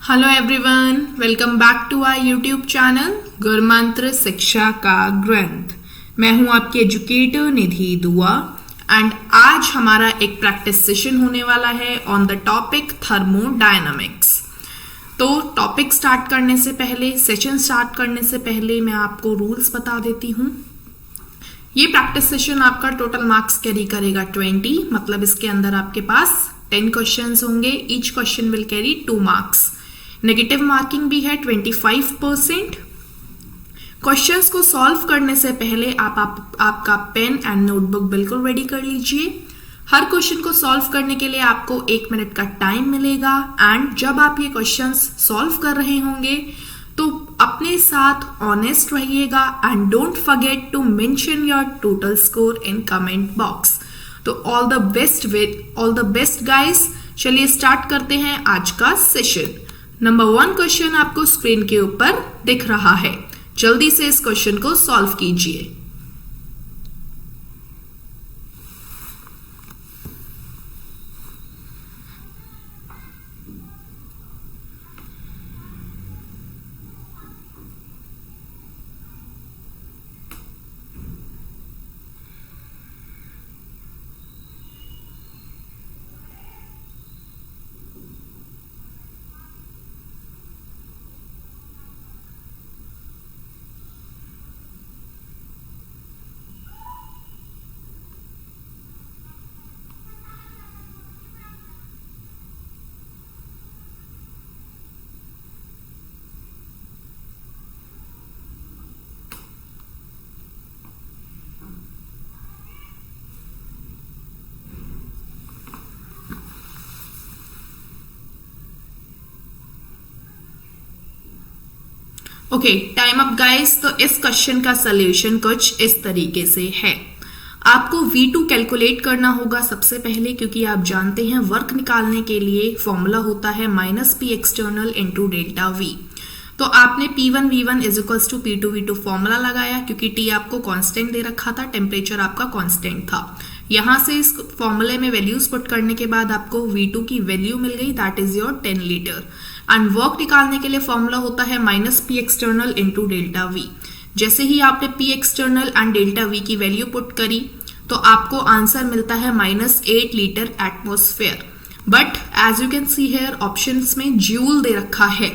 Hello everyone, welcome back to our YouTube channel Gurmantra शिक्षा का ग्रंथ। मैं हूं आपकी एजुकेटर निधि दुआ एंड आज हमारा एक प्रैक्टिस सेशन होने वाला है ऑन द टॉपिक थर्मोडायनामिक्स। तो टॉपिक स्टार्ट करने से पहले, सेशन स्टार्ट करने से पहले मैं आपको रूल्स बता देती हूं। ये प्रैक्टिस सेशन आपका टोटल मार्क्स कैरी करेगा 20, मतलब इसके अंदर आपके पास 10 क्वेश्चंस होंगे। Each question will carry 2 marks. Negative marking भी है 25%। क्वेश्चंस को सॉल्व करने से पहले आपका पेन एंड नोटबुक बिल्कुल रेडी कर लीजिए। हर क्वेश्चन को सॉल्व करने के लिए आपको 1 मिनट का टाइम मिलेगा एंड जब आप ये क्वेश्चंस सॉल्व कर रहे होंगे तो अपने साथ ऑनेस्ट रहिएगा and don't forget to mention your total score in comment box. तो ऑल द बेस्ट गाइस। चलिए स्टार्ट करते हैं आज का सेशन। नंबर 1 क्वेश्चन आपको स्क्रीन के ऊपर दिख रहा है। जल्दी से इस क्वेश्चन को सॉल्व कीजिए। Okay, time up guys. तो इस क्वेश्चन का सॉल्यूशन कुछ इस तरीके से है। आपको V2 कैलकुलेट करना होगा सबसे पहले, क्योंकि आप जानते हैं वर्क निकालने के लिए फॉर्मूला होता है -P external into delta V। तो आपने P1 V1 is equals to P2 V2 formula लगाया, क्योंकि T आपको कांस्टेंट दे रखा था, टेम्परेचर आपका कांस्टेंट था। यहां से इस फॉर्मूले में वैल्यूज पुट करने के बाद आपको V2 की वैल्यू मिल गई, that is your 10 litre. And work निकालने के लिए फॉर्मूला होता है -P external into delta V। जैसे ही आपने P external and delta V की वैल्यू पुट करी तो आपको आंसर मिलता है -8 litre atmosphere. But as you can see here options में जूल दे रखा है,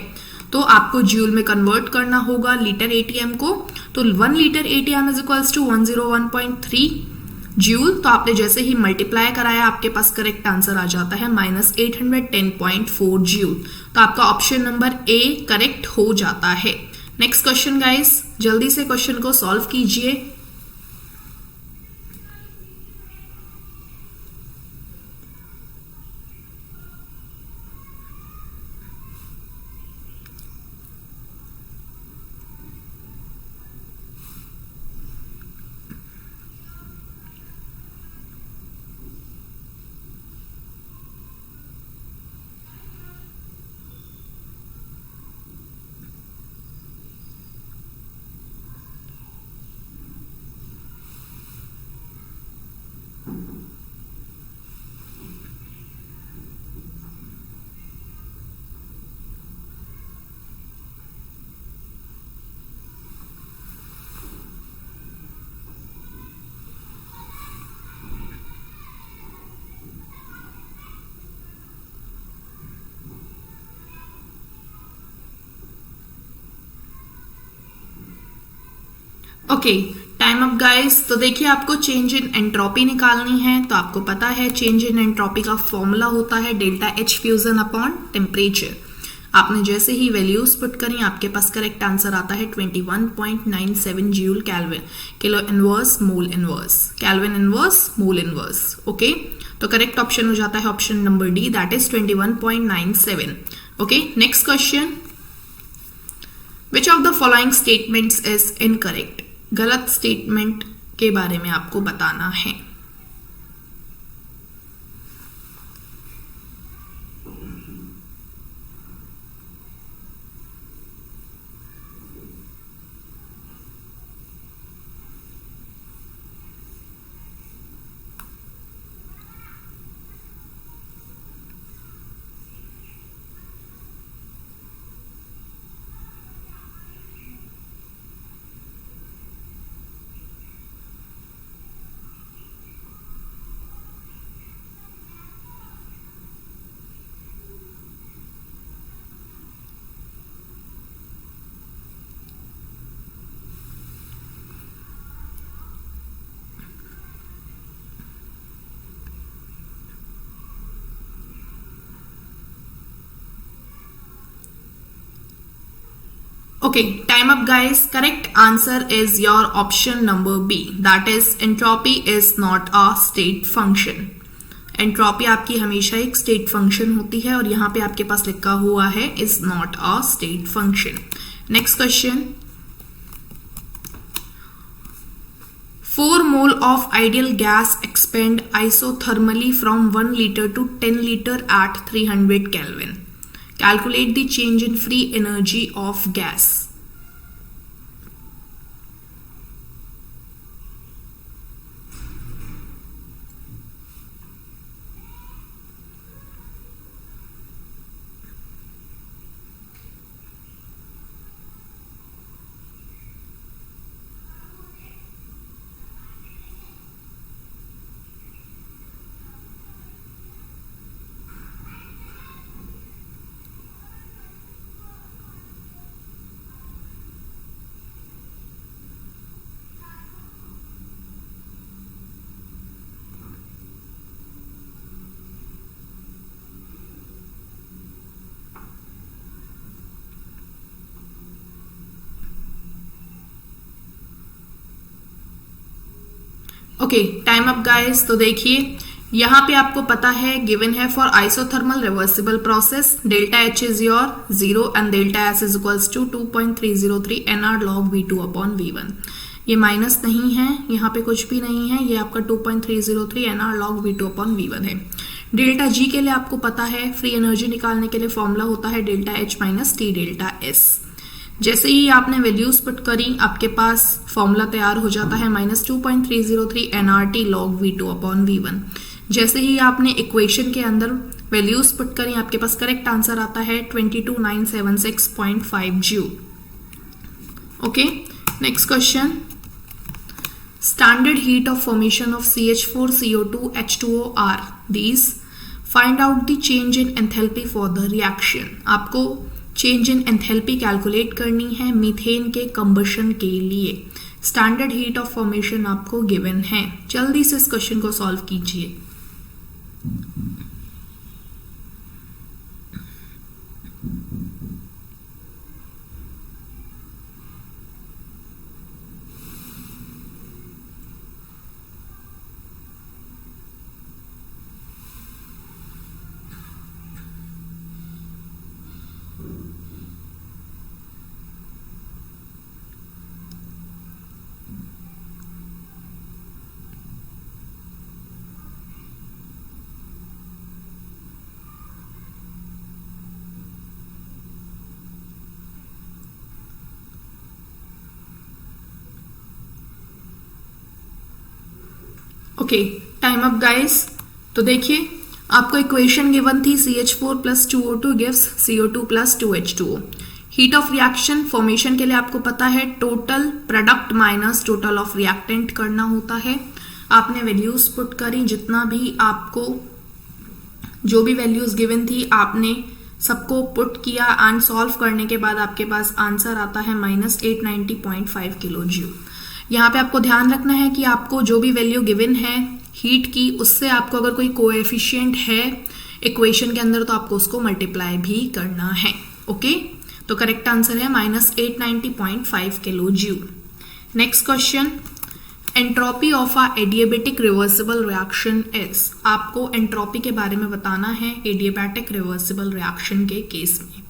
तो आपको जूल में कन्वर्ट करना होगा लीटर एटीएम को। तो 1 litre ATM is equals to 101.3 joule. तो आपने जैसे ही मल्टीप्लाई कराया आपके पास करेक्ट आंसर आ जाता है -810.4 जूल। तो आपका ऑप्शन नंबर ए करेक्ट हो जाता है। नेक्स्ट क्वेश्चन गाइस, जल्दी से क्वेश्चन को सॉल्व कीजिए। Okay, time up guys. तो देखिए, आपको चेंज इन एंट्रोपी निकालनी है। तो आपको पता है चेंज इन एंट्रोपी का फॉर्मूला होता है delta H fusion upon temperature. आपने जैसे ही वैल्यूज पुट करी आपके पास करेक्ट आंसर आता है 21.97 joule kelvin kilo inverse mole inverse, kelvin inverse mole inverse. Okay, तो करेक्ट ऑप्शन हो जाता है option number D, that is 21.97। Okay, next question. Which of the following statements is incorrect? गलत statement के बारे में आपको बताना है। Okay, time up guys. Correct answer is your option number B. That is entropy is not a state function. Entropy आपकी हमेशा एक स्टेट फंक्शन होती है और यहां पे आपके पास लिखा हुआ है is not a state function. Next question. 4 mole of ideal gas expand isothermally from 1 liter to 10 liter at 300 Kelvin. Calculate the change in free energy of gas. Okay, time up guys. तो देखिए यहाँ पे आपको पता है given है for isothermal reversible process delta H is your 0 and delta S is equals to 2.303 nr log v2 upon v1. ये minus नहीं है, यहाँ पे कुछ भी नहीं है, ये आपका 2.303 nr log v2 upon v1 है. डेल्टा जी के लिए आपको पता है फ्री एनर्जी निकालने के लिए फॉर्मूला होता है delta H minus T delta S. जैसे ही आपने वैल्यूज पुट करी आपके पास फॉर्मूला तैयार हो जाता है -2.303 nRT log v2 upon v1. जैसे ही आपने इक्वेशन के अंदर वैल्यूज पुट करी आपके पास करेक्ट आंसर आता है 22976.5 joule. Okay, next question. Standard heat of formation of CH4 CO2 H2O are these. Find out the change in enthalpy for the reaction. आपको चेंज इन एंथैल्पी कैलकुलेट करनी है methane के combustion के लिए. Standard heat of formation आपको given है. जल्दी से इस क्वेश्चन को सॉल्व कीजिए. Okay, time up guys. तो देखिए आपको इक्वेशन गिवन थी CH4 plus 2O2 gives CO2 plus 2H2O. Heat of reaction formation के लिए आपको पता है total product minus total of reactant करना होता है. आपने वैल्यूज पुट करी, जितना भी आपको जो भी वैल्यूज गिवन थी आपने सबको पुट किया एंड सॉल्व करने के बाद आपके पास आंसर आता है -890.5 किलो जूल. यहाँ पे आपको ध्यान रखना है कि आपको जो भी वैल्यू गिवन है हीट की उससे आपको अगर कोई कोएफिशिएंट है इक्वेशन के अंदर तो आपको उसको मल्टीप्लाई भी करना है. ओके, तो करेक्ट आंसर है -890.5 kilo joule. Next question. Entropy of a adiabatic reversible reaction is. आपको एंट्रोपी के बारे में बताना है एडियाबैटिक रिवर्सिबल रिएक्शन के केस में.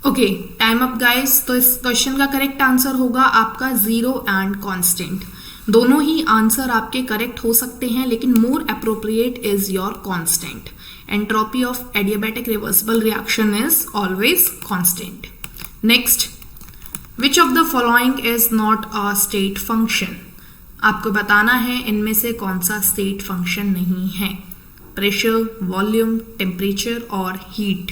Okay, time up guys. तो इस क्वेश्चन का करेक्ट आंसर होगा आपका जीरो एंड कांस्टेंट. दोनों ही आंसर आपके करेक्ट हो सकते हैं, लेकिन more appropriate is your constant. Entropy of adiabatic reversible reaction is always constant. Next, which of the following is not a state function. आपको बताना है इनमें से कौन सा स्टेट फंक्शन नहीं है. प्रेशर, वॉल्यूम, टेम्परेचर और heat.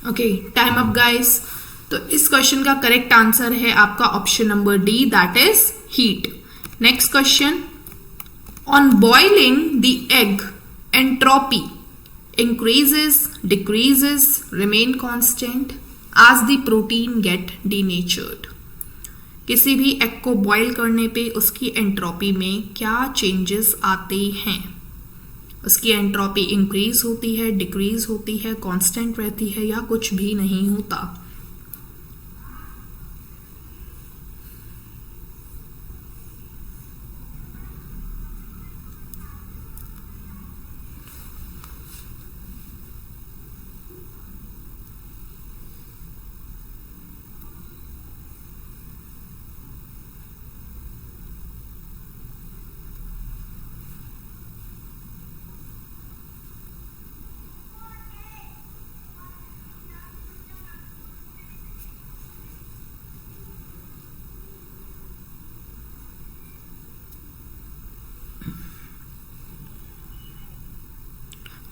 Okay, time up guys. तो इस क्वेश्चन का करेक्ट आंसर है आपका option number D, that is heat. Next question, on boiling the egg entropy increases, decreases, remain constant as the protein get denatured. किसी भी egg को boil करने पे उसकी एंट्रोपी में क्या चेंजेस आते हैं. उसकी एंट्रोपी इंक्रीज होती है, डिक्रीज होती है, कांस्टेंट रहती है या कुछ भी नहीं होता.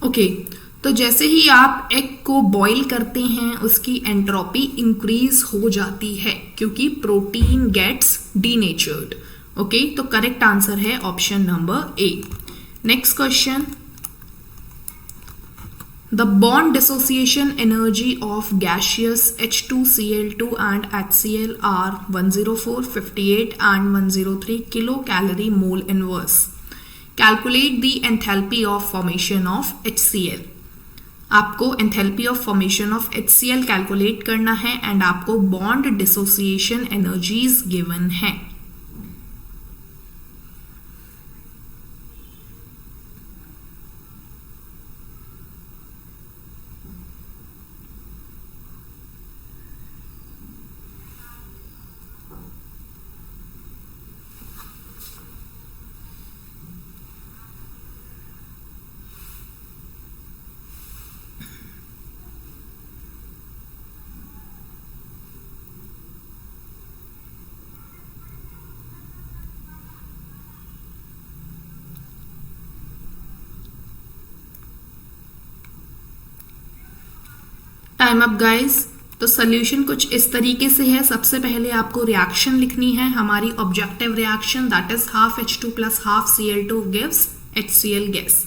ओके, तो जैसे ही आप एग को बॉईल करते हैं उसकी एंट्रोपी इंक्रीज हो जाती है क्योंकि प्रोटीन गेट्स डीनेचर्ड. ओके, तो करेक्ट आंसर है option number A. Next question, the bond dissociation energy of gaseous H2Cl2 and HCl are 104, 58 and 103 kilocalorie mole inverse. Calculate the enthalpy of formation of HCl. आपको enthalpy of formation of HCl calculate करना है and आपको bond dissociation energies given है. Time up guys. तो solution कुछ इस तरीके से है. सबसे पहले आपको रिएक्शन लिखनी है, हमारी objective reaction that is half H2 plus half Cl2 gives HCl gas.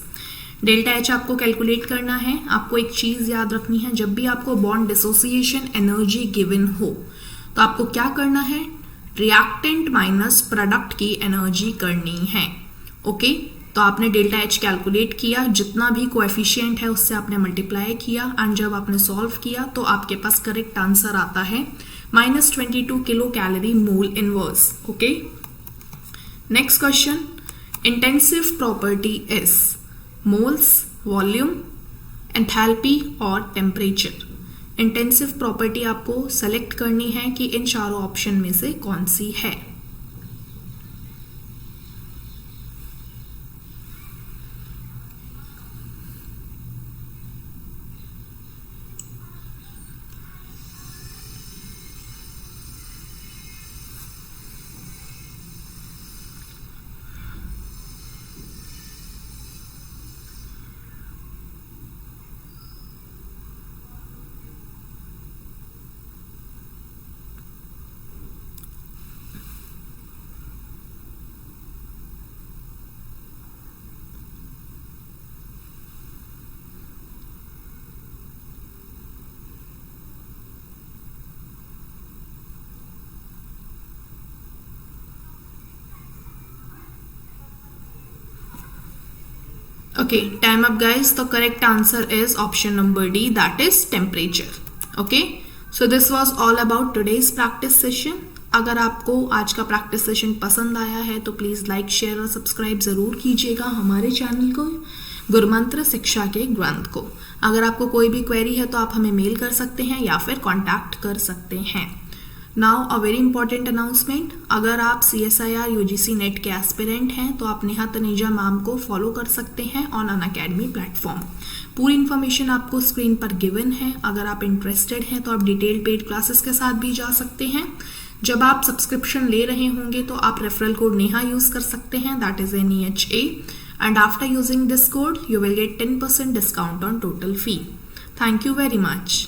Delta H आपको कैलकुलेट करना है. आपको एक चीज याद रखनी है, जब भी आपको बॉन्ड डिसोसिएशन एनर्जी गिवन हो तो आपको क्या करना है, रिएक्टेंट माइनस प्रोडक्ट की एनर्जी करनी है. ओके, तो आपने डेल्टा H कैलकुलेट किया, जितना भी कोएफिशिएंट है उससे आपने मल्टीप्लाई किया एंड जब आपने सॉल्व किया तो आपके पास करेक्ट आंसर आता है -22 kilo calorie mole inverse. Okay, next question, intensive property is moles, volume, enthalpy और टेम्परेचर. इंटेंसिव प्रॉपर्टी आपको सेलेक्ट करनी है कि इन चारों ऑप्शन में से कौन सी है. Okay, time up guys. The correct answer is option number D, that is temperature. Okay, so this was all about today's practice session. अगर आपको आज का प्रैक्टिस सेशन पसंद आया है तो प्लीज़ लाइक, शेयर और सब्सक्राइब ज़रूर कीजिएगा हमारे चैनल को, गुरुमंत्र शिक्षा के ग्रंथ को। अगर आपको कोई भी क्वेरी है तो आप हमें मेल कर सकते हैं या फिर कॉन्टैक्ट कर सकते हैं। Now a very important announcement, अगर आप CSIR UGC नेट के एस्पिरेंट हैं तो आप नेहा तनेजा मैम को फॉलो कर सकते हैं ऑन अनअकैडमी प्लेटफॉर्म। पूरी इन्फॉर्मेशन आपको स्क्रीन पर गिवन है। अगर आप इंटरेस्टेड हैं तो आप डिटेल पेड क्लासेस के साथ भी जा सकते हैं। जब आप सब्सक्रिप्शन ले रहे होंगे तो आप रेफरल कोड नेहा यूज कर सकते हैं, that is NEHA, and after using this code you will get 10% discount on total fee. Thank you very much.